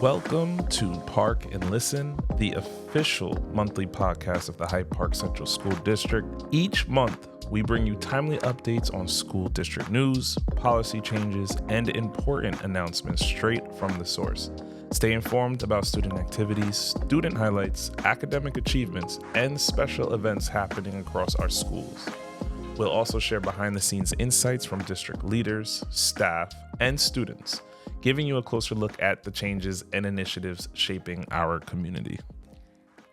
Welcome to Park and Listen, the official monthly podcast of the Hyde Park Central School District. Each month, we bring you timely updates on school district news, policy changes, and important announcements straight from the source. Stay informed about student activities, student highlights, academic achievements, and special events happening across our schools. We'll also share behind-the-scenes insights from district leaders, staff, and students, giving you a closer look at the changes and initiatives shaping our community.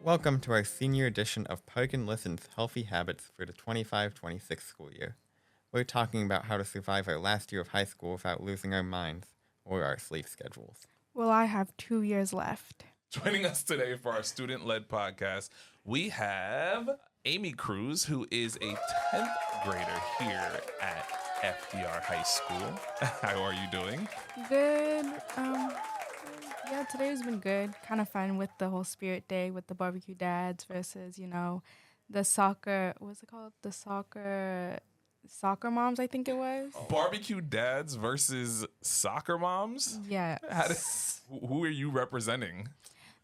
Welcome to our senior edition of Park and Listen's Healthy Habits for the 25-26 school year. We're talking about how to survive our last year of high school without losing our minds or our sleep schedules. Well, I have 2 years left. Joining us today for our student-led podcast, we have Amy Cruz, who is a 10th grader here at FDR High School. How are you doing? Good. Yeah, today's been good. Kind of fun with the whole Spirit Day with the barbecue dads versus, the soccer, what's it called? The soccer moms, I think it was. Barbecue dads versus soccer moms? Yeah. Who are you representing?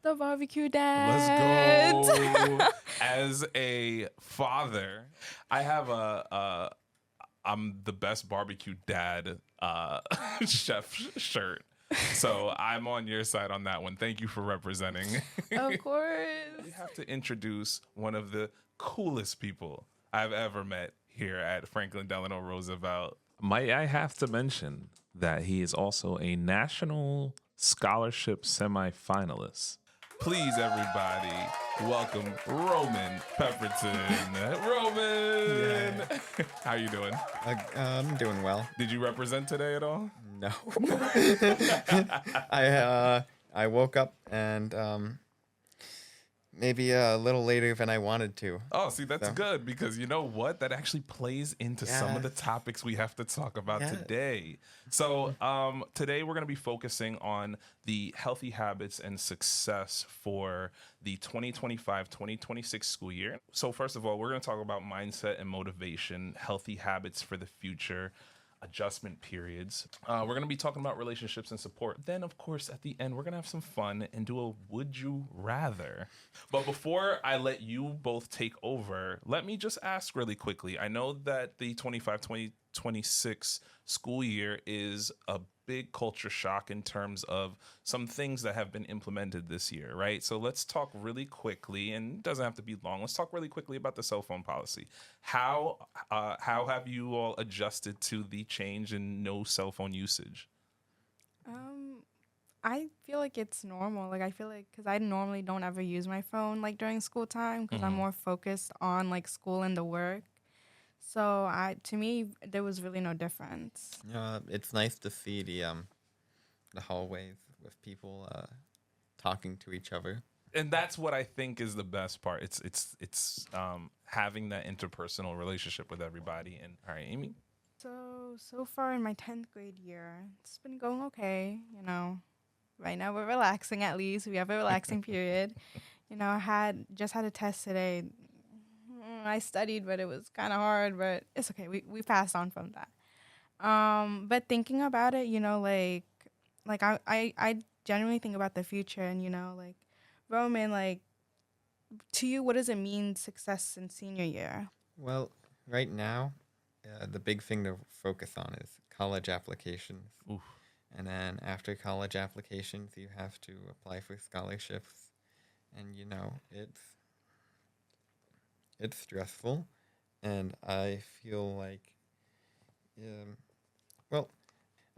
The barbecue dads. Let's go. As a father, I have I'm the best barbecue dad chef shirt. So I'm on your side on that one. Thank you for representing. Of course. We have to introduce one of the coolest people I've ever met here at Franklin Delano Roosevelt. Might I have to mention that he is also a National Scholarship semifinalist. Please, everybody, welcome Roman Pepperton. Roman! Yeah. How you doing? I'm doing well. Did you represent today at all? No. I woke up and maybe a little later than I wanted to. Oh, see, that's good because you know what? That actually plays into some of the topics we have to talk about today. So today we're going to be focusing on the healthy habits and success for the 2025-2026 school year. So first of all, we're going to talk about mindset and motivation, healthy habits for the future, adjustment periods. We're going to be talking about relationships and support. Then, of course, at the end, we're going to have some fun and do a would you rather. But before I let you both take over, let me just ask really quickly. I know that the 25-2026 school year is a big culture shock in terms of some things that have been implemented this year, right? So let's talk really quickly, and it doesn't have to be long. Let's talk really quickly about the cell phone policy. How have you all adjusted to the change in no cell phone usage? I feel like it's normal. Like, I feel like, because I normally don't ever use my phone, like, during school time, because I'm more focused on, like, school and the work. So, to me, there was really no difference. It's nice to see the hallways with people talking to each other. And that's what I think is the best part. It's having that interpersonal relationship with everybody. And all right, Amy. So far in my 10th grade year, it's been going okay. Right now we're relaxing. At least we have a relaxing period. I just had a test today. I studied, but it was kind of hard. But it's okay. We passed on from that. But thinking about it, like I genuinely think about the future, and like, Roman, like, to you, what does it mean success in senior year? Well, right now, the big thing to focus on is college applications. Oof. And then after college applications, you have to apply for scholarships. And, it's stressful. And I feel like,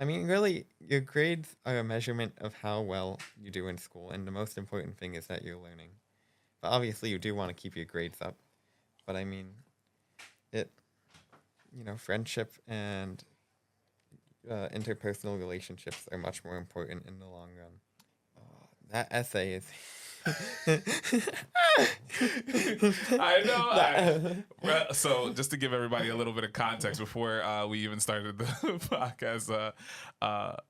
really, your grades are a measurement of how well you do in school. And the most important thing is that you're learning. But obviously, you do want to keep your grades up. But, friendship and interpersonal relationships are much more important in the long run. That essay is... I know. So just to give everybody a little bit of context before we even started the podcast,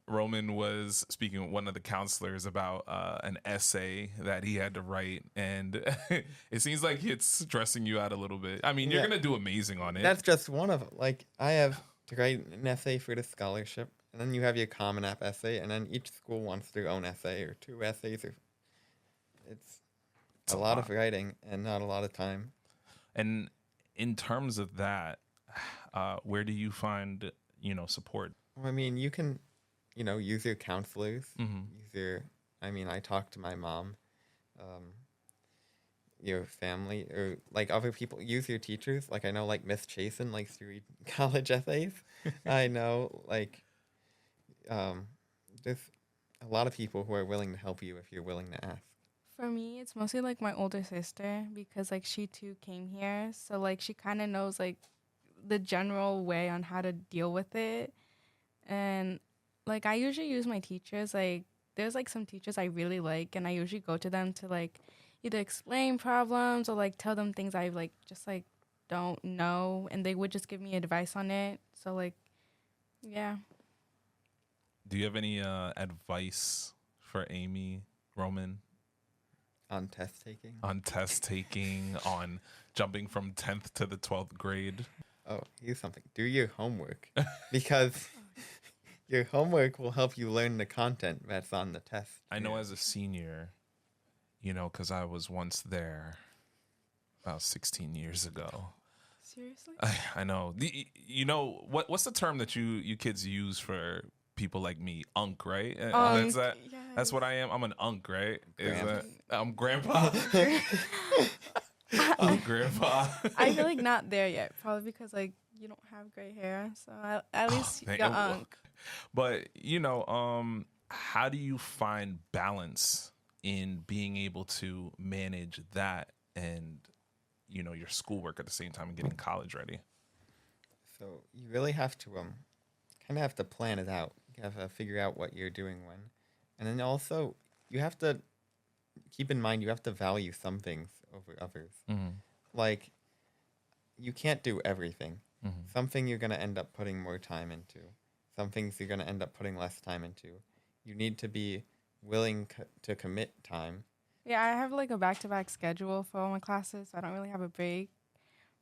Roman was speaking with one of the counselors about an essay that he had to write, and it seems like it's stressing you out a little bit. I mean, you're going to do amazing on it. That's just one of them. Like, I have to write an essay for the scholarship, And then you have your Common App essay, and then each school wants their own essay or 2 essays. Or it's a lot of writing and not a lot of time. And in terms of that, where do you find, support? Well, I mean, you can, use your counselors. I talk to my mom, your family, or like other people. Use your teachers. Like I know, like Miss Chasen likes to read college essays. I know, there's a lot of people who are willing to help you if you're willing to ask. For me, it's mostly like my older sister because like she too came here. So like she kind of knows like the general way on how to deal with it. And like I usually use my teachers. Like there's like some teachers I really like and I usually go to them to like either explain problems or like tell them things I like just like don't know and they would just give me advice on it. So like, yeah. Do you have any advice for Amy, Roman? On test taking? On test taking, on jumping from 10th to the 12th grade? Oh, here's something. Do your homework. Because your homework will help you learn the content that's on the test. I know as a senior, because I was once there about 16 years ago. Seriously? I know. What's the term that you kids use for people like me? Unk, right? Unk, That's yes. what I am. I'm an unk, right? Grandpa. I'm grandpa. I'm grandpa. I feel like not there yet, probably because like you don't have gray hair, so at least you're unk. But how do you find balance in being able to manage that and your schoolwork at the same time and getting college ready? So you really have to kind of have to plan it out. You have to figure out what you're doing when, and then also you have to keep in mind you have to value some things over others. Mm-hmm. Like you can't do everything. Mm-hmm. Something you're going to end up putting more time into. Some things you're going to end up putting less time into. You need to be willing to commit time. Yeah, I have like a back-to-back schedule for all my classes, so I don't really have a break.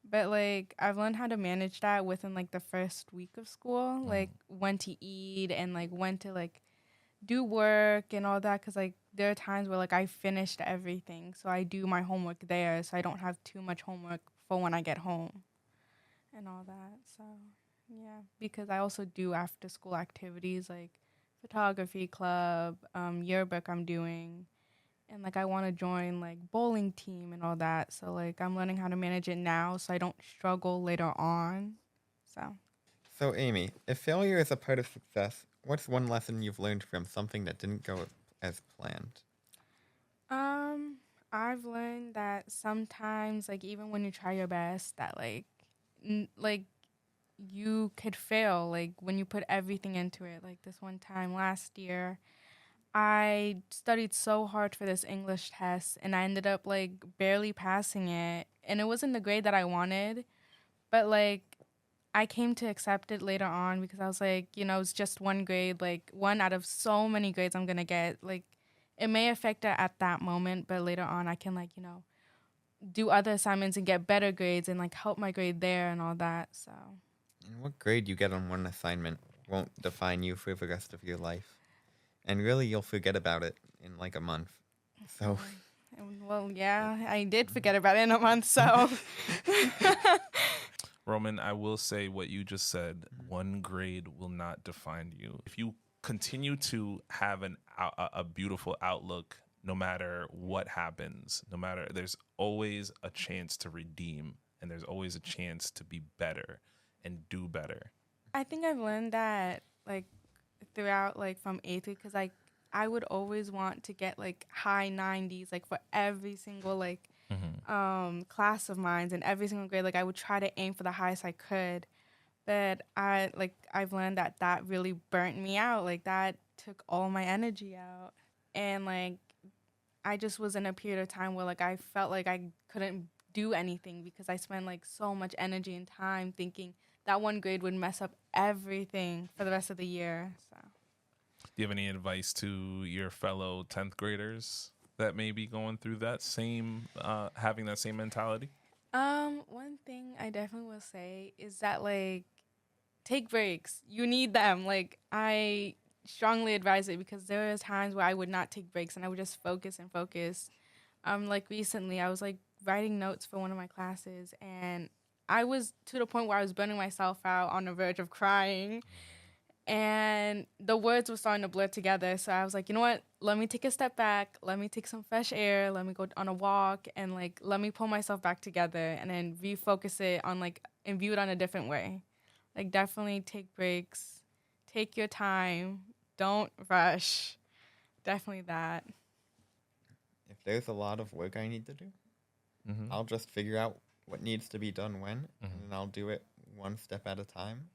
But like I've learned how to manage that within like the first week of school, like when to eat and like when to like do work and all that, because like there are times where like I finished everything, so I do my homework there, so I don't have too much homework for when I get home and all that. So yeah, because I also do after school activities like photography club, yearbook I'm doing, and like I want to join like bowling team and all that. So like I'm learning how to manage it now so I don't struggle later on. So Amy, if failure is a part of success, what's one lesson you've learned from something that didn't go as planned? I've learned that sometimes like even when you try your best that like you could fail like when you put everything into it. Like this one time last year I studied so hard for this English test and I ended up like barely passing it, and it wasn't the grade that I wanted, but like I came to accept it later on because I was like, it's just one grade, like one out of so many grades I'm going to get. Like it may affect it at that moment, but later on I can like, do other assignments and get better grades and like help my grade there and all that. So And what grade you get on one assignment won't define you for the rest of your life. And really, you'll forget about it in like a month. So, well, yeah, I did forget about it in a month, so. Roman, I will say what you just said. One grade will not define you. If you continue to have a beautiful outlook, no matter what happens, there's always a chance to redeem, and there's always a chance to be better and do better. I think I've learned that, like, throughout, like, from 8th grade, because, like, I would always want to get, like, high 90s, like, for every single, like, class of mine and every single grade. Like, I would try to aim for the highest I could. But I've learned that really burnt me out. Like, that took all my energy out. And, like, I just was in a period of time where, like, I felt like I couldn't do anything because I spent, like, so much energy and time thinking that one grade would mess up everything for the rest of the year. So, do you have any advice to your fellow 10th graders that may be going through that same, having that same mentality? one thing I definitely will say is that, like, take breaks. You need them. Like, I strongly advise it because there was times where I would not take breaks and I would just focus and focus. Like recently, I was like writing notes for one of my classes, and I was to the point where I was burning myself out on the verge of crying, and the words were starting to blur together. So I was like, you know what? Let me take a step back. Let me take some fresh air. Let me go on a walk, and like let me pull myself back together, and then refocus it on like and view it on a different way. Like, definitely take breaks. Take your time. Don't rush. Definitely that. If there's a lot of work I need to do, I'll just figure out what needs to be done when, and then I'll do it one step at a time,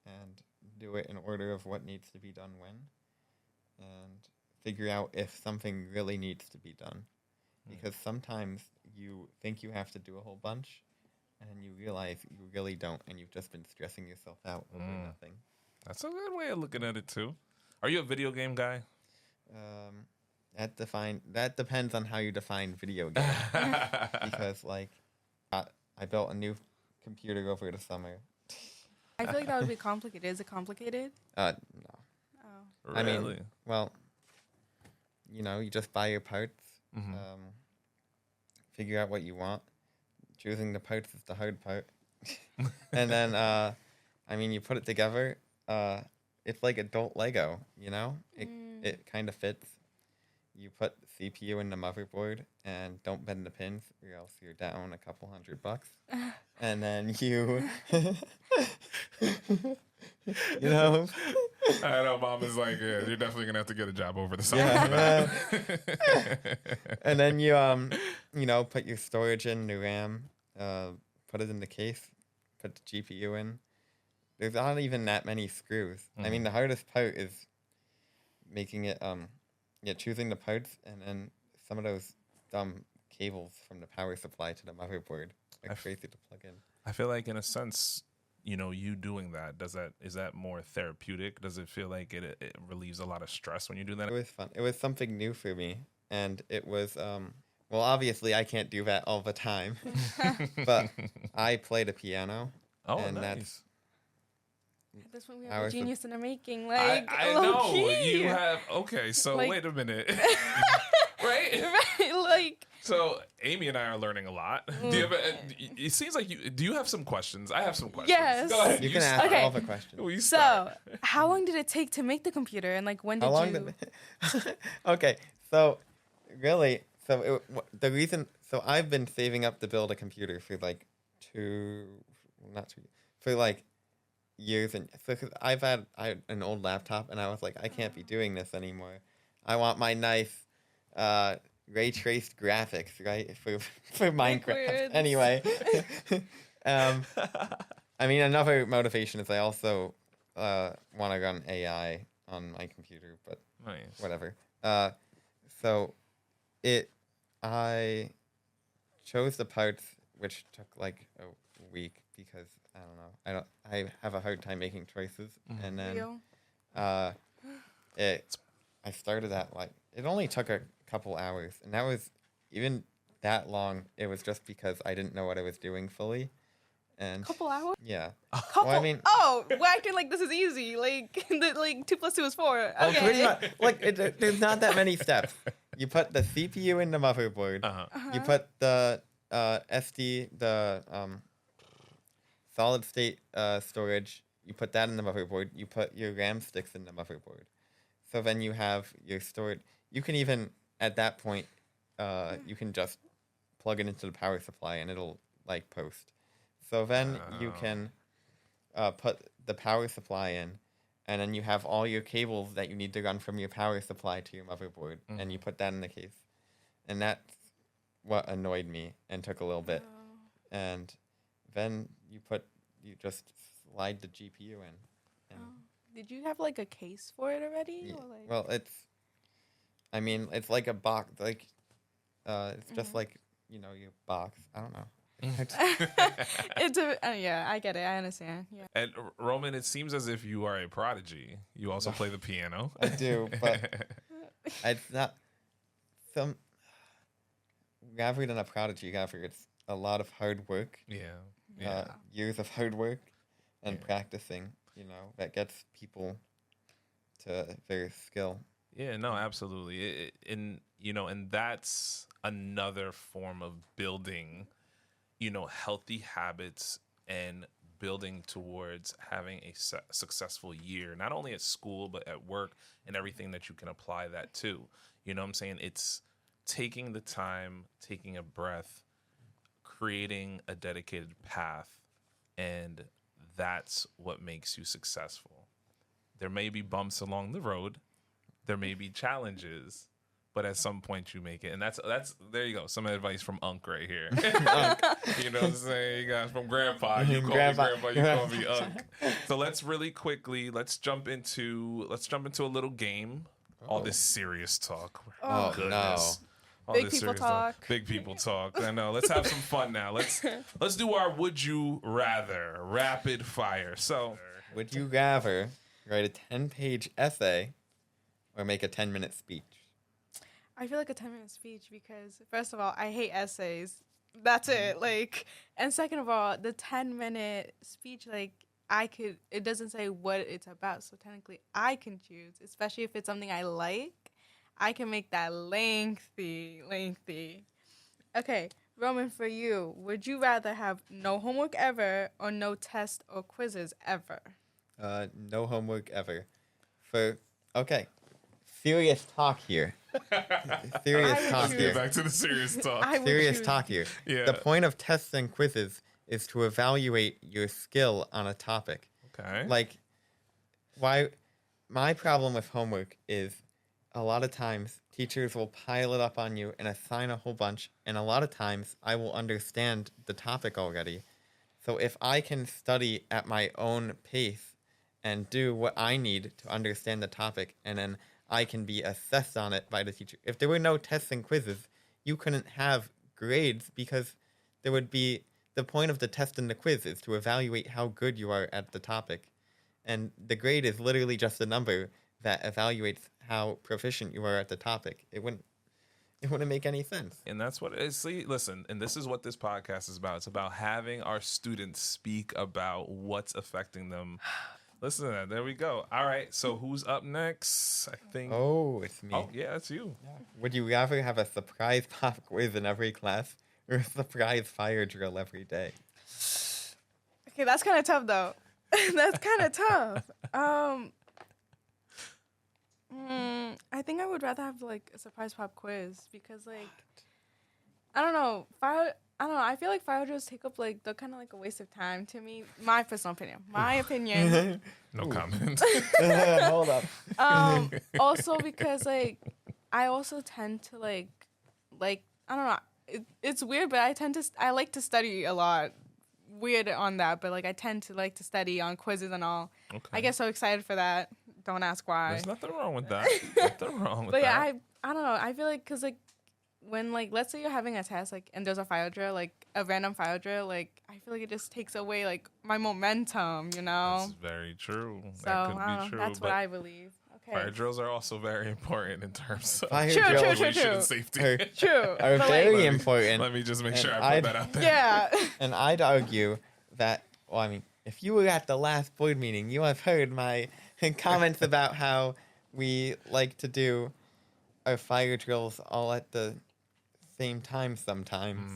and do it in order of what needs to be done when, and figure out if something really needs to be done. Because sometimes you think you have to do a whole bunch, and you realize you really don't, and you've just been stressing yourself out over nothing. That's a good way of looking at it too. Are you a video game guy? That depends on how you define video game. Because like, I built a new computer over the summer. I feel like that would be complicated. Is it complicated? No. Oh. Really? I mean, well, you just buy your parts, figure out what you want. Choosing the parts is the hard part. And then, you put it together. It's like adult Lego, It kind of fits. You put the CPU in the motherboard and don't bend the pins or else you're down a couple $100. And then I know mom is like, yeah, you're definitely gonna have to get a job over the summer. Yeah. And then you put your storage in, the RAM, put it in the case, put the GPU in. There's not even that many screws. I mean, the hardest part is making it, choosing the parts, and then some of those dumb cables from the power supply to the motherboard are crazy to plug in. I feel like, in a sense, you doing that, is that more therapeutic? Does it feel like it relieves a lot of stress when you do that? It was fun. It was something new for me, and it was well, obviously I can't do that all the time, but I play the piano. Oh, and nice. At this point, we have a genius in the making. Like, I know you have. Okay, so like, wait a minute, right? Right, like. So Amy and I are learning a lot. Do you have it seems like you. Do you have some questions? I have some questions. Yes. Go ahead. You can ask all the questions. So, how long did it take to make the computer, and like when did you? Okay, so really, the reason. So I've been saving up to build a computer for like years, and so I had an old laptop, and I was like, I can't be doing this anymore. I want my nice ray traced graphics, right, for Minecraft. Anyway, another motivation is I also want to run AI on my computer, but nice. Whatever. So I chose the parts, which took like a week because I don't know. I have a hard time making choices, and then I started at it only took a couple hours, and that was even that long. It was just because I didn't know what I was doing fully, and couple hours. Yeah. Couple. Well, we're acting like this is easy. Like 2 + 2 is 4. Okay. Pretty much. There's not that many steps. You put the CPU in the motherboard. You put the SD, the solid state storage, you put that in the motherboard. You put your RAM sticks in the motherboard. So then you have your storage. You can even, at that point, you can just plug it into the power supply and it'll post. So then you can put the power supply in, and then you have all your cables that you need to run from your power supply to your motherboard, and you put that in the case. And that's what annoyed me and took a little bit. And then you just slide the GPU in. And Did you have a case for it already? Yeah. Or Well, it's like a box, it's just your box. I don't know. I get it. I understand. Yeah. And Roman, it seems as if you are a prodigy. You also play the piano. I do, but it's not rather than a prodigy, it's a lot of hard work. Yeah. Years of hard work, and practicing, that gets people to their skill. Yeah, no, absolutely. And that's another form of building, healthy habits and building towards having a successful year, not only at school, but at work and everything that you can apply that to. You know what I'm saying? It's taking the time, taking a breath, creating a dedicated path, and that's what makes you successful. There may be bumps along the road. There may be challenges, but at some point you make it. And that's there you go. Some advice from Unc right here. Unc, you know what I'm saying? You guys from Grandpa. You call me Grandpa, you call me Unc. So let's really quickly jump into a little game. All this serious talk. Oh, goodness. no. Big people talk. Big people talk. I know. Let's have some fun now. Let's do our would you rather rapid fire. So, would you rather write a 10-page essay or make a 10-minute speech? I feel like a 10-minute speech because, first of all, I hate essays. That's it. And second of all, the 10-minute speech, it doesn't say what it's about. So technically, I can choose, especially if it's something I like. I can make that lengthy. Okay, Roman, for you, would you rather have no homework ever or no tests or quizzes ever? No homework ever. Okay. Serious talk here. Serious talk here. Back to the serious talk. Serious talk here. Yeah. The point of tests and quizzes is to evaluate your skill on a topic. Okay. My problem with homework is a lot of times teachers will pile it up on you and assign a whole bunch, and a lot of times I will understand the topic already. So if I can study at my own pace and do what I need to understand the topic, and then I can be assessed on it by the teacher. If there were no tests and quizzes, you couldn't have grades because there would be the point of the test and the quiz is to evaluate how good you are at the topic. And the grade is literally just a number that evaluates how proficient you are at the topic. It wouldn't make any sense. And that's what it is. See, listen, and this is what this podcast is about. It's about having our students speak about what's affecting them. Listen to that. There we go. All right. So who's up next? I think. Oh, it's me. Oh, yeah, it's you. Yeah. Would you rather have a surprise pop quiz in every class or a surprise fire drill every day? Okay, that's kind of tough, though. That's kind of tough. I think I would rather have a surprise pop quiz because I don't know. I feel like fire drills take up they're kind of a waste of time to me. My personal opinion. No comment. Hold up. Also because I also tend to I don't know. It's weird, but I like to study a lot. Weird on that, but I tend to like to study on quizzes and all. Okay. I get so excited for that. Don't ask why. There's nothing wrong with that. Nothing wrong with but that. yeah, I don't know. I feel because when let's say you're having a test and there's a fire drill, a random fire drill, I feel it just takes away my momentum, That's very true. So that could I don't be know. true. That's what I believe. Okay. Fire drills are also very important in terms of Fire True, drills true, true. and safety. True. are But, very important. Let me just make And sure I put that out there. yeah. And I'd argue that, if you were at the last board meeting, you have heard my comments about how we like to do our fire drills all at the same time sometimes.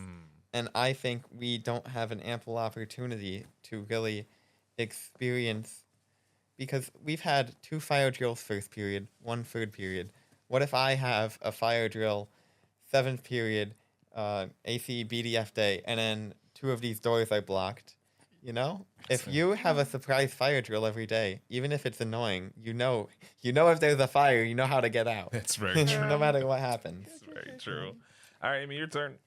And I think we don't have an ample opportunity to really experience, because we've had 2 fire drills first period, 1 third period. What if I have a fire drill 7th period, AC BDF day, and then 2 of these doors are blocked? If you have a surprise fire drill every day, even if it's annoying, you know if there's a fire, you know how to get out. That's very true. No matter what happens. That's very true. All right, Amy, your turn.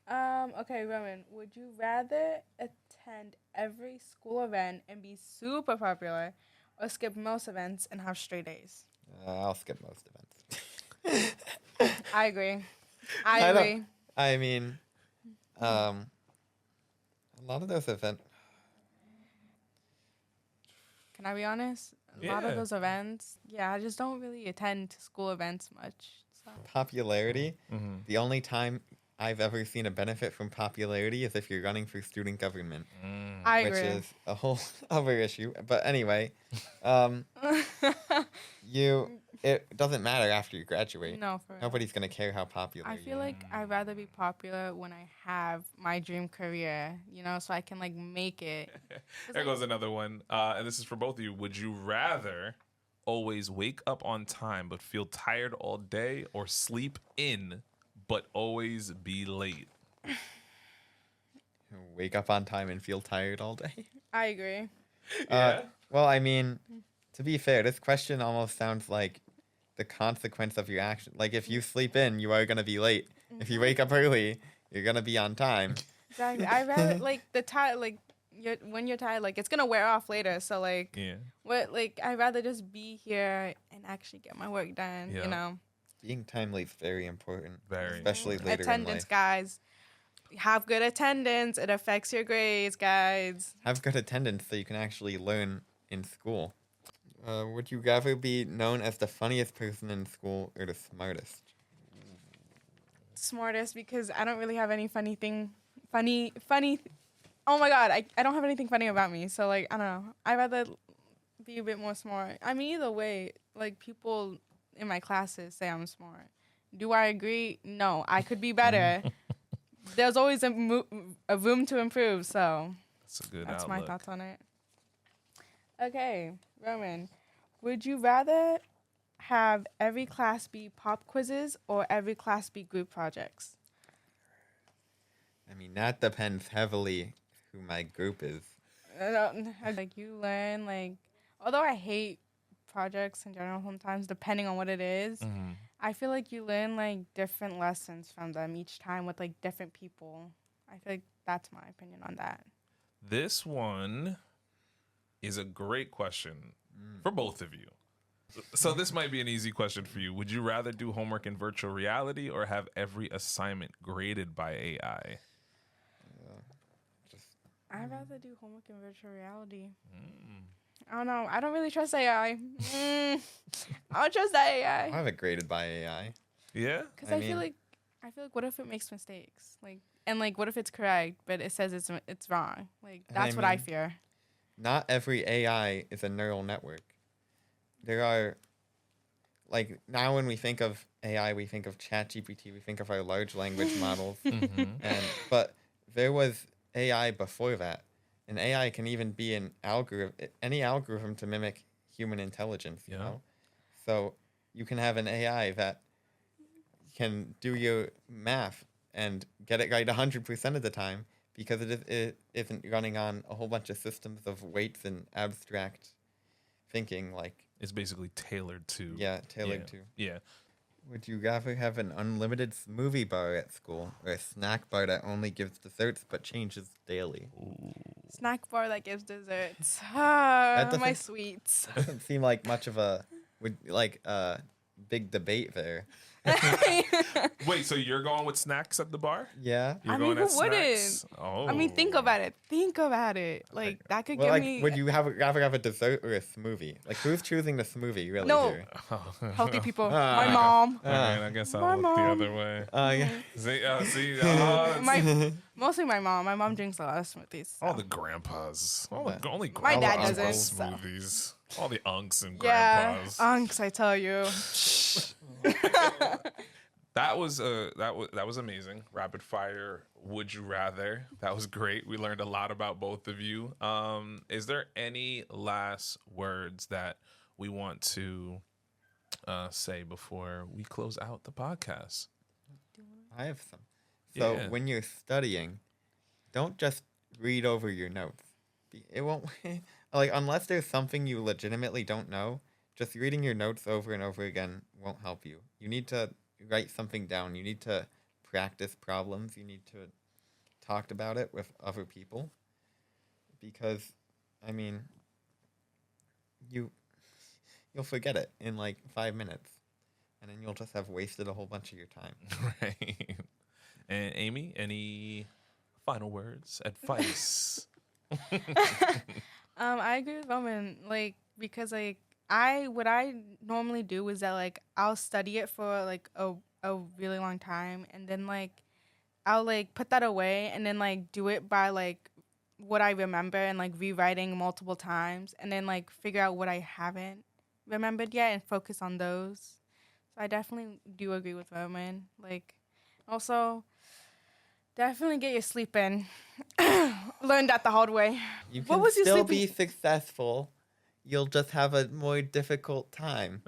Okay, Roman, would you rather attend every school event and be super popular or skip most events and have straight A's? I'll skip most events. I agree. I agree. A lot of those events. Can I be honest? A lot of those events, I just don't really attend to school events much. So. Popularity. The only time I've ever seen a benefit from popularity is if you're running for student government. I which agree. is a whole other issue. But anyway, it doesn't matter after you graduate. No, for real. Nobody's gonna care how popular I you feel are. like I'd rather be popular when I have my dream career, so I can like make it. There goes another one. And this is for both of you. Would you rather always wake up on time but feel tired all day, or sleep in but always be late? Wake up on time and feel tired all day. I agree. Yeah. Well, I mean, to be fair, this question almost sounds like the consequence of your action. Like, if you sleep in, you are gonna be late. If you wake up early, you're gonna be on time. Exactly. I rather like the tired, like when you're tired, like it's gonna wear off later. So like, Yeah. I'd rather just be here and actually get my work done. Yeah. Being timely is very important, Very. especially later Attendance, in life. guys. Have good attendance. It affects your grades, guys. Have good attendance so you can actually learn in school. Would you rather be known as the funniest person in school or the smartest? Smartest, because I don't really have any funny. Oh my god, I don't have anything funny about me. So like, I don't know. I'd rather be a bit more smart. I mean, either way, like people in my classes say I'm smart. Do I agree? No, I could be better. There's always a room to improve. So That's a good that's outlook. my thoughts on it. Okay, Roman, would you rather have every class be pop quizzes or every class be group projects? I mean, that depends heavily who my group is. Like you learn, like, although I hate projects in general sometimes, depending on what it is, Mhm. I feel like you learn like different lessons from them each time with like different people. I feel like that's my opinion on that. This one is a great question for both of you. So this might be an easy question for you. Would you rather do homework in virtual reality or have every assignment graded by AI? I'd rather do homework in virtual reality. I don't know. I don't really trust AI. I don't trust that I'll AI. have it graded by AI. Yeah? Because I I feel mean- like what if it makes mistakes? Like, and like, what if it's correct, but it says it's wrong? Like, And I that's what I mean- fear. Not every AI is a neural network. There are, like, now when we think of AI, we think of ChatGPT, we think of our large language models. But there was AI before that. And AI can even be any algorithm to mimic human intelligence, you Yeah. know? So you can have an AI that can do your math and get it right 100% of the time because it isn't running on a whole bunch of systems of weights and abstract thinking, like, It's basically tailored to. tailored yeah. to. Yeah. Would you rather have an unlimited smoothie bar at school or a snack bar that only gives desserts but changes daily? Snack bar that gives desserts. doesn't- My sweets. Doesn't seem like much of a big debate there. Wait, so you're going with snacks at the bar? Yeah. You're I mean, going who at wouldn't? snacks? Oh. I mean, think about it. Think about it. Like, that could Well, give like, me would you rather have a dessert or a smoothie? Like, who's choosing the smoothie, really? No. Here? healthy people. My mom. All right, I guess My I'll look mom. the other way. Yeah. Mostly my mom. My mom drinks a lot of smoothies. All so. the grandpas. Only My dad grandpas doesn't, love so. smoothies. All the unks and Yeah, grandpas. unks, I tell you. That was amazing. Rapid fire. Would you rather? That was great. We learned a lot about both of you. Is there any last words that we want to say before we close out the podcast? I have some. So Yeah. when you're studying, don't just read over your notes. It won't like unless there's something you legitimately don't know. Just reading your notes over and over again won't help you. You need to write something down. You need to practice problems. You need to talk about it with other people. Because, I mean, you'll forget it in like 5 minutes. And then you'll just have wasted a whole bunch of your time. Right. And Amy, any final words, advice? I agree with Roman, like, because like what I normally do is that like I'll study it for like a really long time, and then like I'll like put that away and then like do it by like what I remember and like rewriting multiple times, and then like figure out what I haven't remembered yet and focus on those. So I definitely do agree with Roman. Like, also, definitely get your sleep in. Learned that the hard way. You What can was your still sleeping- be successful. You'll just have a more difficult time.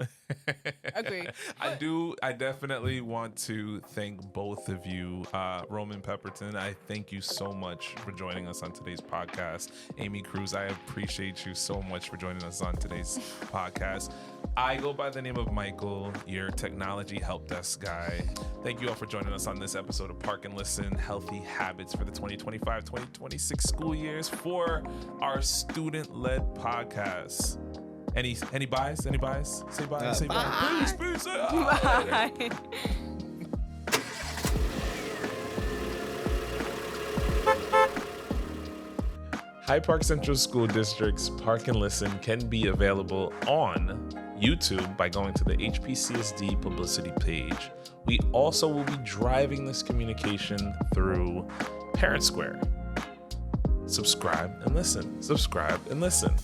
Agree. I definitely want to thank both of you, Roman Pepperton. I thank you so much for joining us on today's podcast. Amy Cruz, I appreciate you so much for joining us on today's podcast. I go by the name of Michael, your technology help desk guy. Thank you all for joining us on this episode of Park and Listen, Healthy Habits for the 2025-2026 school years for our student-led podcast. Any buys? Any buys? Say bye. Say bye. Bye. Peace. Bye. Hyde Park Central School District's Park and Listen can be available on YouTube by going to the HPCSD publicity page. We also will be driving this communication through Parent Square. Subscribe and listen. Subscribe and listen.